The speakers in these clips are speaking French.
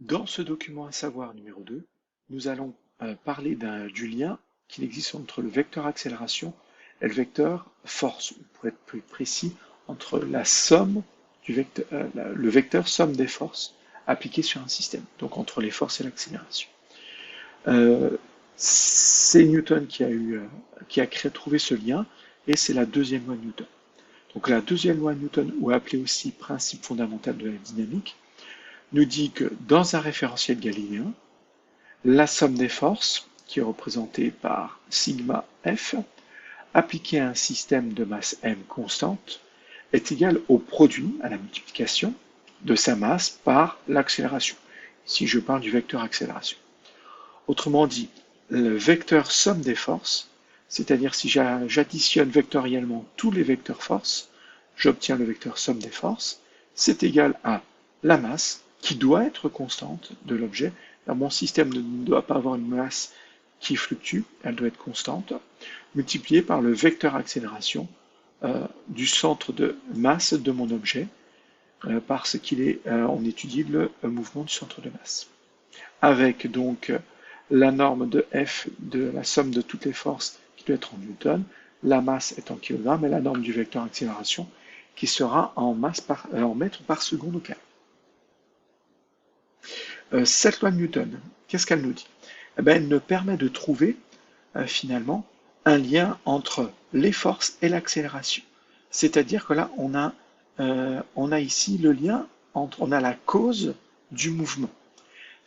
Dans ce document à savoir numéro 2, nous allons parler du lien qu'il existe entre le vecteur accélération et le vecteur force, ou pour être plus précis, entre la somme du vecteur, le vecteur somme des forces appliquées sur un système, donc entre les forces et l'accélération. C'est Newton qui a trouvé ce lien, et c'est la deuxième loi de Newton. Donc la deuxième loi de Newton, ou appelée aussi principe fondamental de la dynamique, nous dit que dans un référentiel galiléen, la somme des forces, qui est représentée par sigma F, appliquée à un système de masse m constante, est égale au produit, à la multiplication, de sa masse par l'accélération. Ici, je parle du vecteur accélération. Autrement dit, le vecteur somme des forces, c'est-à-dire si j'additionne vectoriellement tous les vecteurs forces, j'obtiens le vecteur somme des forces, c'est égal à la masse, qui doit être constante de l'objet. Mon système ne doit pas avoir une masse qui fluctue, elle doit être constante, multipliée par le vecteur accélération du centre de masse de mon objet, parce on étudie le mouvement du centre de masse. Avec donc la norme de F de la somme de toutes les forces qui doit être en newton, la masse est en kilogrammes, et la norme du vecteur accélération qui sera en mètres par seconde au carré. Cette loi de Newton, qu'est-ce qu'elle nous dit? Elle nous permet de trouver finalement un lien entre les forces et l'accélération. C'est-à-dire que là, on a ici le lien on a la cause du mouvement.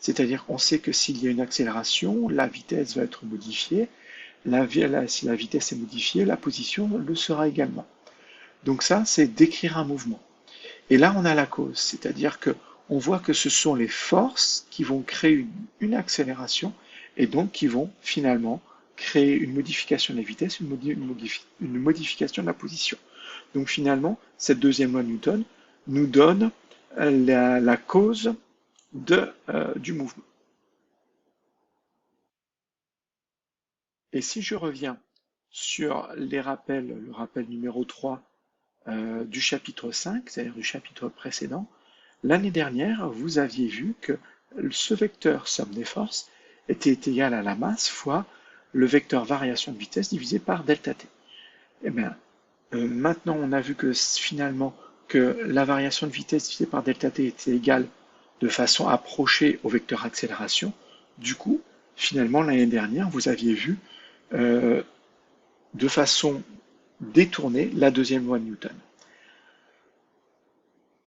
C'est-à-dire qu'on sait que s'il y a une accélération, la vitesse va être modifiée. Si la vitesse est modifiée, la position le sera également. Donc ça, c'est décrire un mouvement. Et là, on a la cause, c'est-à-dire que on voit que ce sont les forces qui vont créer une accélération et donc qui vont finalement créer une modification de la vitesse, une modification de la position. Donc finalement, cette deuxième loi de Newton nous donne la cause du mouvement. Et si je reviens sur le rappel numéro 3 du chapitre 5, c'est-à-dire du chapitre précédent, l'année dernière, vous aviez vu que ce vecteur somme des forces était égal à la masse fois le vecteur variation de vitesse divisé par delta t. Et bien, maintenant, on a vu que finalement, que la variation de vitesse divisée par delta t était égale de façon approchée au vecteur accélération. Du coup, finalement, l'année dernière, vous aviez vu de façon détournée la deuxième loi de Newton.